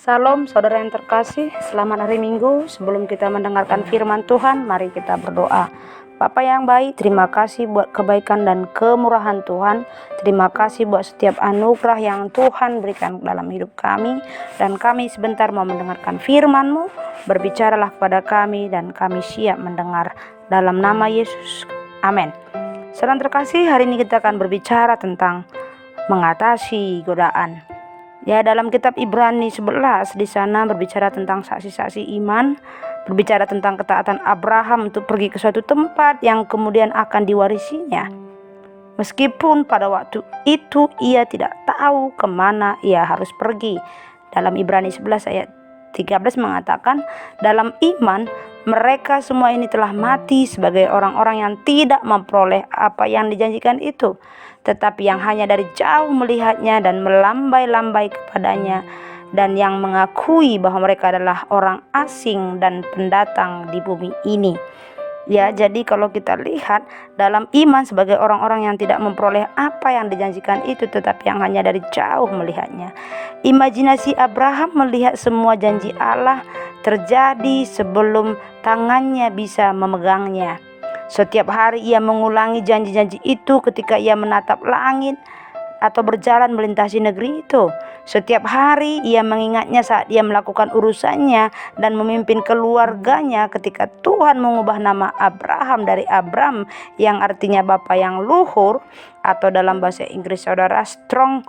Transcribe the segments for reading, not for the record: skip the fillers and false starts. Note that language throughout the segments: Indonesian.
Salam saudara yang terkasih, selamat hari Minggu. Sebelum kita mendengarkan firman Tuhan, mari kita berdoa. Bapa yang baik, terima kasih buat kebaikan dan kemurahan Tuhan. Terima kasih buat setiap anugerah yang Tuhan berikan dalam hidup kami. Dan kami sebentar mau mendengarkan firman-Mu. Berbicaralah kepada kami dan kami siap mendengar. Dalam nama Yesus, amin. Saudara terkasih, hari ini kita akan berbicara tentang mengatasi godaan. Ya, dalam kitab Ibrani 11 di sana berbicara tentang saksi-saksi iman, berbicara tentang ketaatan Abraham untuk pergi ke suatu tempat yang kemudian akan diwarisinya. Meskipun pada waktu itu ia tidak tahu kemana ia harus pergi. Dalam Ibrani 11 ayat 13 mengatakan, dalam iman mereka semua ini telah mati sebagai orang-orang yang tidak memperoleh apa yang dijanjikan itu, tetapi yang hanya dari jauh melihatnya dan melambai-lambai kepadanya, dan yang mengakui bahwa mereka adalah orang asing dan pendatang di bumi ini. Ya, jadi kalau kita lihat dalam iman sebagai orang-orang yang tidak memperoleh apa yang dijanjikan itu, tetapi yang hanya dari jauh melihatnya. Imajinasi Abraham melihat semua janji Allah terjadi sebelum tangannya bisa memegangnya. Setiap hari ia mengulangi janji-janji itu ketika ia menatap langit atau berjalan melintasi negeri itu. Setiap hari ia mengingatnya saat ia melakukan urusannya dan memimpin keluarganya ketika Tuhan mengubah nama Abraham dari Abram yang artinya bapa yang luhur, atau dalam bahasa Inggris saudara strong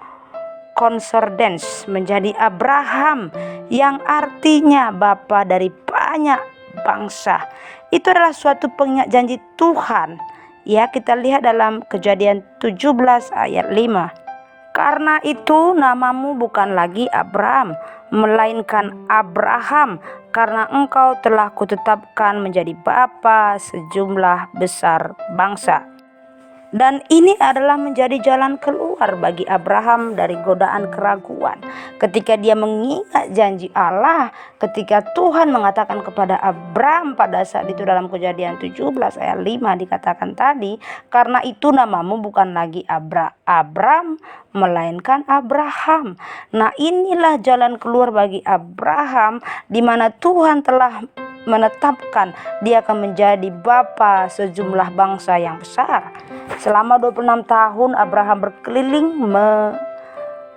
concordance, menjadi Abraham yang artinya bapa dari banyak bangsa. Itu adalah suatu pengingat janji Tuhan. Ya, kita lihat dalam Kejadian 17 ayat 5. Karena itu namamu bukan lagi Abram, melainkan Abraham, karena engkau telah kutetapkan menjadi bapa sejumlah besar bangsa. Dan ini adalah menjadi jalan keluar bagi Abraham dari godaan keraguan. Ketika dia mengingat janji Allah, ketika Tuhan mengatakan kepada Abram pada saat itu dalam Kejadian 17 ayat 5 dikatakan tadi, karena itu namamu bukan lagi Abram, melainkan Abraham. Nah, inilah jalan keluar bagi Abraham, di mana Tuhan telah menetapkan dia akan menjadi bapa sejumlah bangsa yang besar. Selama 26 tahun Abraham berkeliling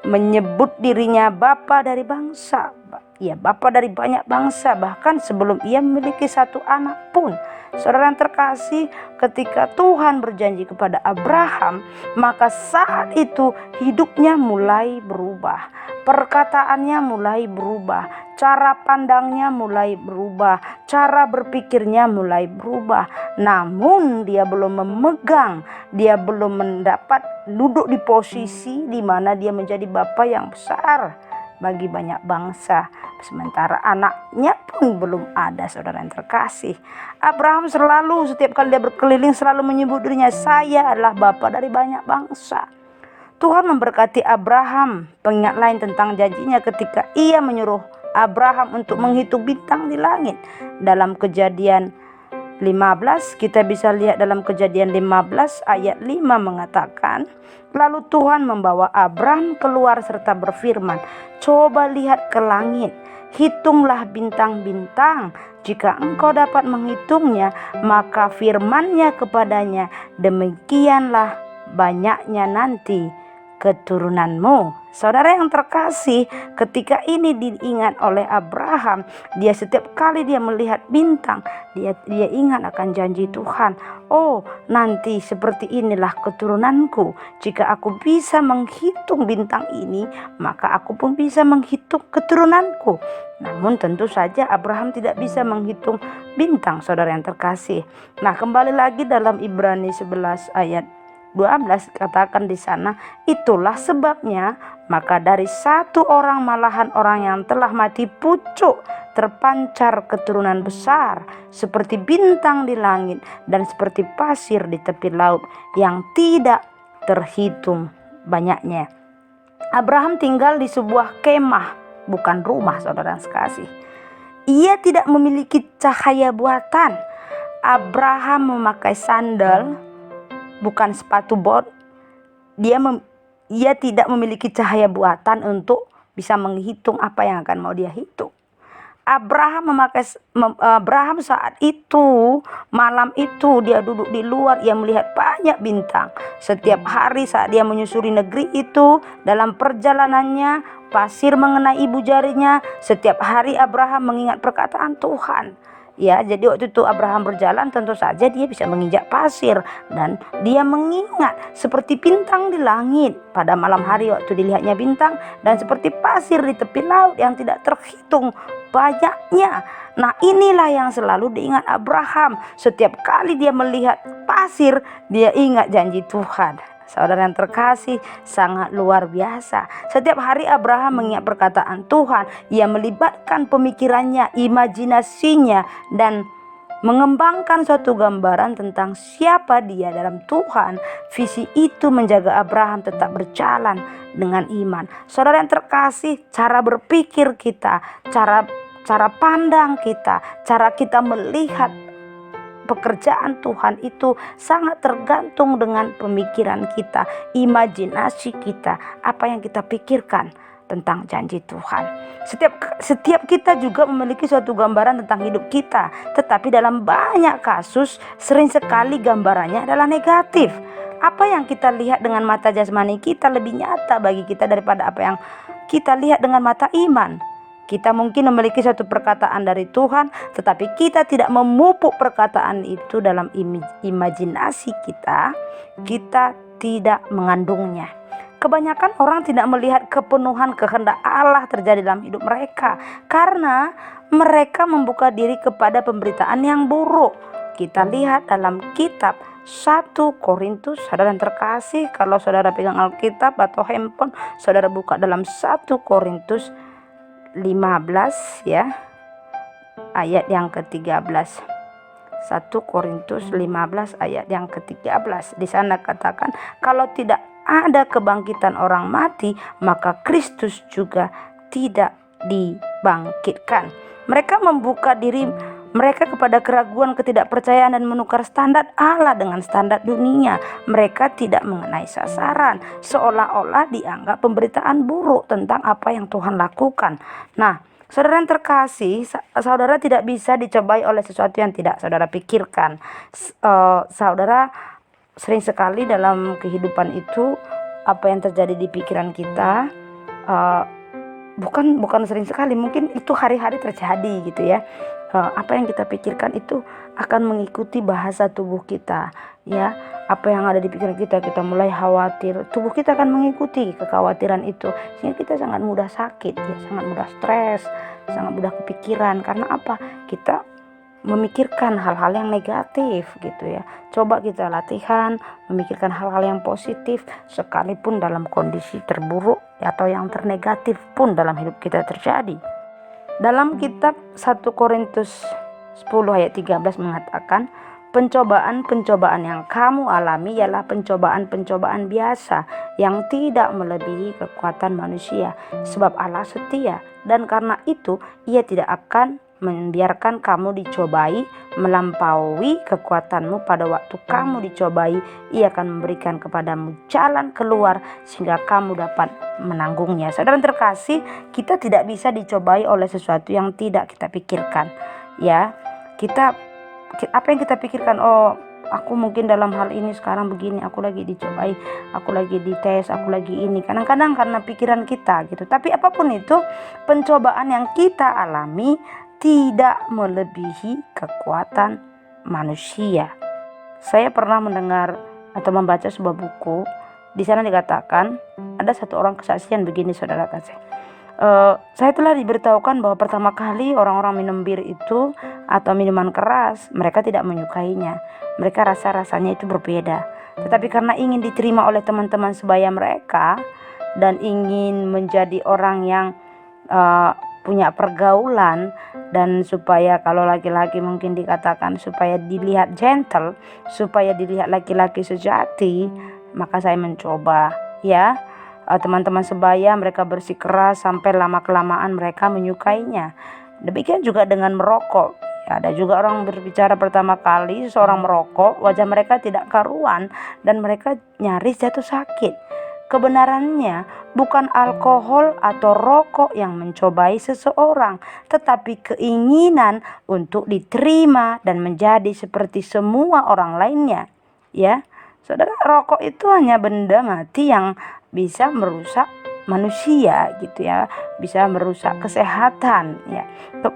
menyebut dirinya bapa dari bangsa. Ya, bapa dari banyak bangsa, bahkan sebelum ia memiliki satu anak pun. Saudara yang terkasih, ketika Tuhan berjanji kepada Abraham, maka saat itu hidupnya mulai berubah. Perkataannya mulai berubah, cara pandangnya mulai berubah, cara berpikirnya mulai berubah. Namun dia belum memegang, dia belum mendapat duduk di posisi di mana dia menjadi bapa yang besar bagi banyak bangsa. Sementara anaknya pun belum ada, saudara yang terkasih. Abraham selalu, setiap kali dia berkeliling, selalu menyebut dirinya, saya adalah bapa dari banyak bangsa. Tuhan memberkati Abraham. Pengingat lain tentang janjinya ketika ia menyuruh Abraham untuk menghitung bintang di langit. Dalam Kejadian 15, kita bisa lihat dalam Kejadian 15 ayat 5 mengatakan, lalu Tuhan membawa Abraham keluar serta berfirman, coba lihat ke langit, hitunglah bintang-bintang. Jika engkau dapat menghitungnya, maka firman-Nya kepadanya, demikianlah banyaknya nanti keturunanmu. Saudara yang terkasih, ketika ini diingat oleh Abraham, dia setiap kali dia melihat bintang, dia ingat akan janji Tuhan. Oh, nanti seperti inilah keturunanku. Jika aku bisa menghitung bintang ini, maka aku pun bisa menghitung keturunanku. Namun tentu saja Abraham tidak bisa menghitung bintang, saudara yang terkasih. Nah, kembali lagi dalam Ibrani 11 ayat 12 katakan di sana, itulah sebabnya maka dari satu orang malahan orang yang telah mati pucuk terpancar keturunan besar seperti bintang di langit dan seperti pasir di tepi laut yang tidak terhitung banyaknya. Abraham tinggal di sebuah kemah, bukan rumah, saudara sekasih. Ia tidak memiliki cahaya buatan. Abraham memakai sandal, bukan sepatu bot. Ia tidak memiliki cahaya buatan untuk bisa menghitung apa yang akan mau dia hitung. Abraham saat itu, malam itu dia duduk di luar, ia melihat banyak bintang. Setiap hari saat dia menyusuri negeri itu, dalam perjalanannya pasir mengenai ibu jarinya. Setiap hari Abraham mengingat perkataan Tuhan. Ya, jadi waktu itu Abraham berjalan, tentu saja dia bisa menginjak pasir dan dia mengingat seperti bintang di langit pada malam hari waktu dilihatnya bintang, dan seperti pasir di tepi laut yang tidak terhitung banyaknya. Nah, inilah yang selalu diingat Abraham. Setiap kali dia melihat pasir, dia ingat janji Tuhan. Saudara yang terkasih, sangat luar biasa. Setiap hari Abraham mengingat perkataan Tuhan. Ia melibatkan pemikirannya, imajinasinya, dan mengembangkan suatu gambaran tentang siapa dia dalam Tuhan. Visi itu menjaga Abraham tetap berjalan dengan iman. Saudara yang terkasih, cara berpikir kita, cara pandang kita, cara kita melihat pekerjaan Tuhan itu sangat tergantung dengan pemikiran kita, imajinasi kita, apa yang kita pikirkan tentang janji Tuhan. Setiap kita juga memiliki suatu gambaran tentang hidup kita, tetapi dalam banyak kasus sering sekali gambarannya adalah negatif. Apa yang kita lihat dengan mata jasmani kita lebih nyata bagi kita daripada apa yang kita lihat dengan mata iman. Kita mungkin memiliki suatu perkataan dari Tuhan, tetapi kita tidak memupuk perkataan itu dalam imajinasi kita tidak mengandungnya. Kebanyakan orang tidak melihat kepenuhan kehendak Allah terjadi dalam hidup mereka karena mereka membuka diri kepada pemberitaan yang buruk. Kita lihat dalam kitab 1 Korintus, saudara yang terkasih, kalau saudara pegang Alkitab atau handphone, saudara buka dalam 1 Korintus 15 ya, ayat yang ke-13. 1 Korintus 15 ayat yang ke-13. Di sana katakan, kalau tidak ada kebangkitan orang mati, maka Kristus juga tidak dibangkitkan. Mereka membuka diri mereka kepada keraguan, ketidakpercayaan, dan menukar standar Allah dengan standar dunia. Mereka tidak mengenai sasaran, seolah-olah dianggap pemberitaan buruk tentang apa yang Tuhan lakukan. Nah, saudara yang terkasih, saudara tidak bisa dicobai oleh sesuatu yang tidak saudara pikirkan. Saudara sering sekali dalam kehidupan itu, apa yang terjadi di pikiran kita, bukan sering sekali, mungkin itu hari-hari terjadi gitu ya. Apa yang kita pikirkan itu akan mengikuti bahasa tubuh kita ya. Apa yang ada di pikiran kita mulai khawatir, tubuh kita akan mengikuti kekhawatiran itu, sehingga kita sangat mudah sakit ya, sangat mudah stres, sangat mudah kepikiran. Karena apa? Kita memikirkan hal-hal yang negatif gitu ya. Coba kita latihan memikirkan hal-hal yang positif sekalipun dalam kondisi terburuk atau yang ternegatif pun dalam hidup kita terjadi. Dalam kitab 1 Korintus 10 ayat 13 mengatakan, pencobaan-pencobaan yang kamu alami ialah pencobaan-pencobaan biasa yang tidak melebihi kekuatan manusia, sebab Allah setia, dan karena itu Ia tidak akan membiarkan kamu dicobai melampaui kekuatanmu. Pada waktu kamu dicobai, Ia akan memberikan kepadamu jalan keluar sehingga kamu dapat menanggungnya. Saudara terkasih, kita tidak bisa dicobai oleh sesuatu yang tidak kita pikirkan ya. Apa yang kita pikirkan, oh aku mungkin dalam hal ini sekarang begini, aku lagi dicobai, aku lagi dites, aku lagi ini. Kadang-kadang karena pikiran kita gitu. Tapi apapun itu, pencobaan yang kita alami tidak melebihi kekuatan manusia. Saya pernah mendengar atau membaca sebuah buku. Di sana dikatakan ada satu orang kesaksian begini, saudara kasih. Saya telah diberitahukan bahwa pertama kali orang-orang minum bir itu atau minuman keras, mereka tidak menyukainya. Mereka rasanya itu berbeda. Tetapi karena ingin diterima oleh teman-teman sebaya mereka dan ingin menjadi orang yang punya pergaulan, dan supaya kalau laki-laki mungkin dikatakan supaya dilihat gentle, supaya dilihat laki-laki sejati, maka saya mencoba ya. Teman-teman sebaya mereka bersikeras sampai lama-kelamaan mereka menyukainya. Demikian juga dengan merokok. Ya, ada juga orang berbicara pertama kali seorang merokok, wajah mereka tidak karuan dan mereka nyaris jatuh sakit. kebenarannya bukan alkohol atau rokok yang mencobai seseorang, tetapi keinginan untuk diterima dan menjadi seperti semua orang lainnya. Ya, saudara, rokok itu hanya benda mati yang bisa merusak manusia gitu ya, bisa merusak kesehatan ya.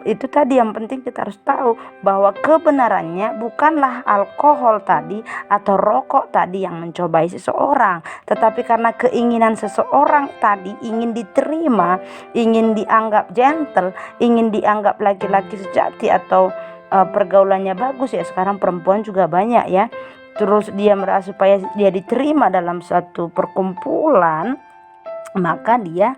Itu tadi yang penting kita harus tahu bahwa kebenarannya bukanlah alkohol tadi atau rokok tadi yang mencobai seseorang, tetapi karena keinginan seseorang tadi ingin diterima, ingin dianggap gentle, ingin dianggap laki-laki sejati atau pergaulannya bagus ya. Sekarang perempuan juga banyak ya. Terus dia merasa supaya dia diterima dalam satu perkumpulan, maka dia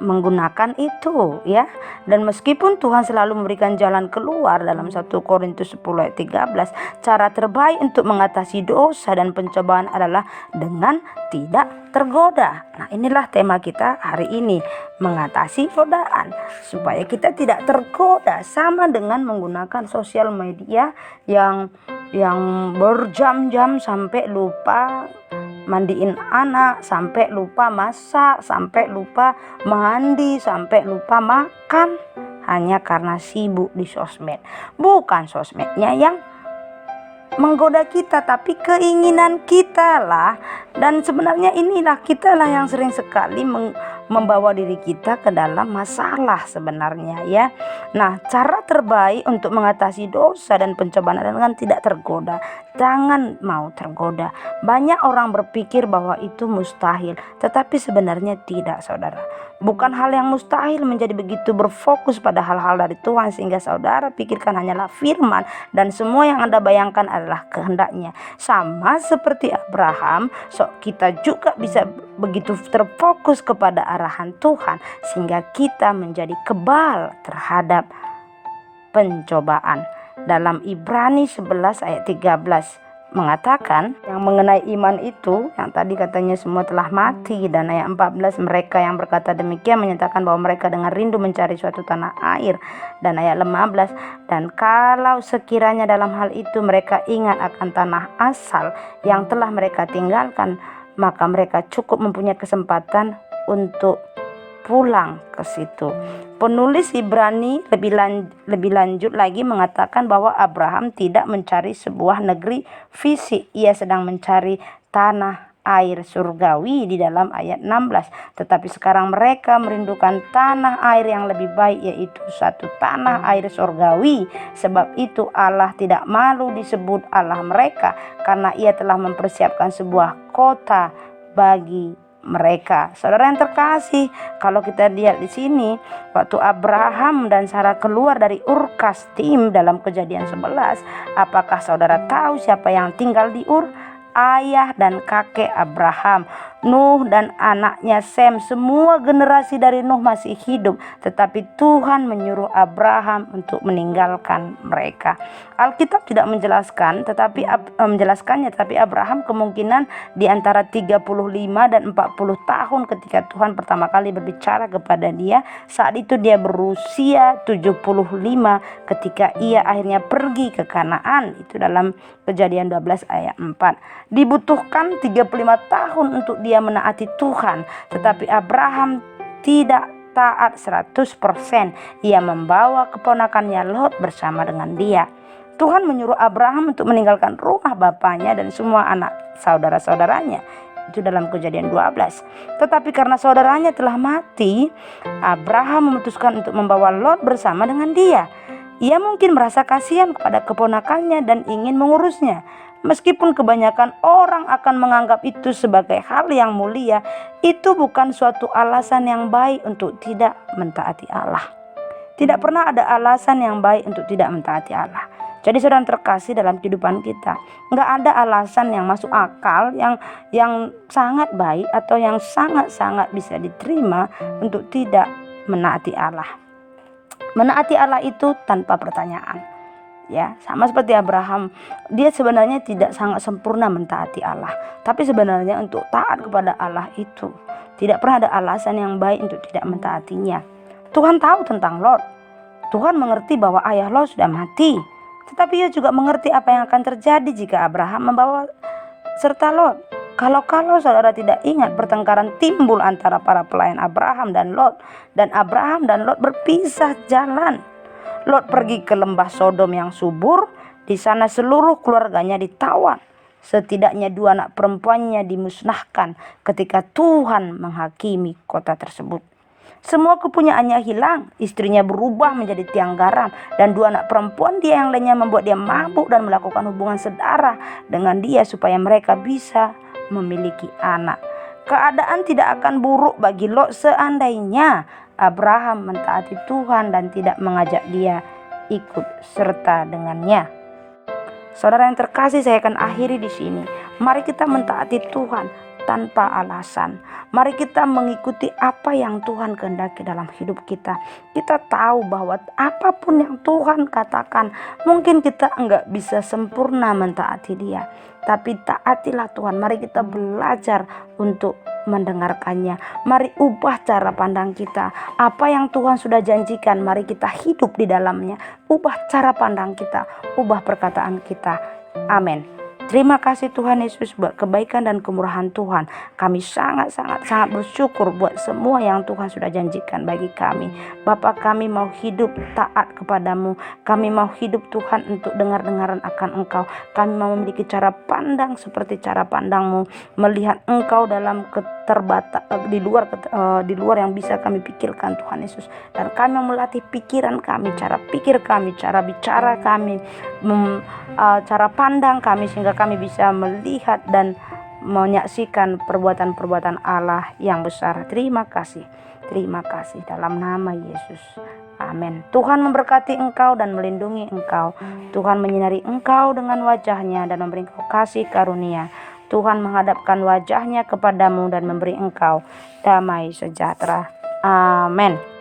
menggunakan itu ya. Dan meskipun Tuhan selalu memberikan jalan keluar dalam 1 Korintus 10 ayat 13, cara terbaik untuk mengatasi dosa dan pencobaan adalah dengan tidak tergoda. Nah, inilah tema kita hari ini, mengatasi godaan supaya kita tidak tergoda, sama dengan menggunakan sosial media yang berjam-jam sampai lupa mandiin anak, sampai lupa masak, sampai lupa mandi, sampai lupa makan, hanya karena sibuk di sosmed. Bukan sosmednya yang menggoda kita, tapi keinginan kita lah. Dan sebenarnya inilah kita lah yang sering sekali membawa diri kita ke dalam masalah sebenarnya ya. Nah, cara terbaik untuk mengatasi dosa dan pencobaan adalah dengan tidak tergoda. Jangan mau tergoda. Banyak orang berpikir bahwa itu mustahil, tetapi sebenarnya tidak, saudara. Bukan hal yang mustahil menjadi begitu berfokus pada hal-hal dari Tuhan sehingga saudara pikirkan hanyalah firman dan semua yang Anda bayangkan adalah kehendaknya. Sama seperti Abraham, kita juga bisa begitu terfokus kepada arahan Tuhan sehingga kita menjadi kebal terhadap pencobaan. Dalam Ibrani 11 ayat 13 mengatakan yang mengenai iman itu, yang tadi katanya semua telah mati, dan ayat 14 mereka yang berkata demikian menyatakan bahwa mereka dengan rindu mencari suatu tanah air, dan ayat 15 dan kalau sekiranya dalam hal itu mereka ingat akan tanah asal yang telah mereka tinggalkan, maka mereka cukup mempunyai kesempatan untuk pulang ke situ. Penulis Ibrani lebih lanjut lagi mengatakan bahwa Abraham tidak mencari sebuah negeri fisik, ia sedang mencari tanah air surgawi di dalam ayat 16. Tetapi sekarang mereka merindukan tanah air yang lebih baik, yaitu satu tanah air surgawi. Sebab itu Allah tidak malu disebut Allah mereka, karena ia telah mempersiapkan sebuah kota bagi mereka. Saudara yang terkasih, kalau kita lihat di sini, waktu Abraham dan Sarah keluar dari Ur Kasdim dalam Kejadian 11, apakah saudara tahu siapa yang tinggal di Ur? Ayah dan kakek Abraham, Nuh dan anaknya Sem. Semua generasi dari Nuh masih hidup, tetapi Tuhan menyuruh Abraham untuk meninggalkan mereka. Alkitab tidak menjelaskan, menjelaskannya, tetapi Abraham kemungkinan di antara 35 dan 40 tahun ketika Tuhan pertama kali berbicara kepada dia. Saat itu dia berusia 75 ketika ia akhirnya pergi ke Kanaan. Itu dalam Kejadian 12 ayat 4. Dibutuhkan 35 tahun untuk dia menaati Tuhan, tetapi Abraham tidak taat 100%. Ia membawa keponakannya Lot bersama dengan dia. Tuhan menyuruh Abraham untuk meninggalkan rumah bapaknya dan semua anak saudara-saudaranya. Itu dalam Kejadian 12. Tetapi karena saudaranya telah mati, Abraham memutuskan untuk membawa Lot bersama dengan dia. Ia mungkin merasa kasihan kepada keponakannya dan ingin mengurusnya. Meskipun kebanyakan orang akan menganggap itu sebagai hal yang mulia, itu bukan suatu alasan yang baik untuk tidak mentaati Allah. Tidak pernah ada alasan yang baik untuk tidak mentaati Allah. Jadi saudara terkasih, dalam kehidupan kita nggak ada alasan yang masuk akal, yang sangat baik atau yang sangat-sangat bisa diterima untuk tidak menaati Allah. Menaati Allah itu tanpa pertanyaan. Ya, sama seperti Abraham, dia sebenarnya tidak sangat sempurna mentaati Allah, tapi sebenarnya untuk taat kepada Allah itu tidak pernah ada alasan yang baik untuk tidak mentaatinya. Tuhan tahu tentang Lot. Tuhan mengerti bahwa ayah Lot sudah mati, tetapi ia juga mengerti apa yang akan terjadi jika Abraham membawa serta Lot. Kalau saudara tidak ingat, pertengkaran timbul antara para pelayan Abraham dan Lot, dan Abraham dan Lot berpisah jalan. Lot pergi ke lembah Sodom yang subur. Di sana seluruh keluarganya ditawan. Setidaknya 2 anak perempuannya dimusnahkan ketika Tuhan menghakimi kota tersebut. Semua kepunyaannya hilang, istrinya berubah menjadi tiang garam, dan 2 anak perempuan dia yang lainnya membuat dia mabuk dan melakukan hubungan sedara dengan dia supaya mereka bisa memiliki anak. Keadaan tidak akan buruk bagi Lot seandainya Abraham mentaati Tuhan dan tidak mengajak dia ikut serta dengannya. Saudara yang terkasih, saya akan akhiri di sini. Mari kita mentaati Tuhan tanpa alasan. Mari kita mengikuti apa yang Tuhan kehendaki dalam hidup kita. Kita tahu bahwa apapun yang Tuhan katakan, mungkin kita enggak bisa sempurna mentaati Dia, tapi taatilah Tuhan. Mari kita belajar untuk mendengarkannya. Mari ubah cara pandang kita. Apa yang Tuhan sudah janjikan, mari kita hidup di dalamnya. Ubah cara pandang kita, ubah perkataan kita. Amin. Terima kasih Tuhan Yesus buat kebaikan dan kemurahan Tuhan. Kami sangat bersyukur buat semua yang Tuhan sudah janjikan bagi kami. Bapa, kami mau hidup taat kepadamu. Kami mau hidup Tuhan untuk dengar-dengaran akan Engkau. Kami mau memiliki cara pandang seperti cara pandang-Mu, melihat Engkau dalam keterbatas di luar yang bisa kami pikirkan Tuhan Yesus. Dan kami mau melatih pikiran kami, cara pikir kami, cara bicara kami, cara pandang kami, sehingga kami bisa melihat dan menyaksikan perbuatan-perbuatan Allah yang besar. Terima kasih dalam nama Yesus. Amin. Tuhan memberkati engkau dan melindungi engkau. Tuhan menyinari engkau dengan wajahnya dan memberi engkau kasih karunia. Tuhan menghadapkan wajahnya kepadamu dan memberi engkau damai sejahtera. Amin.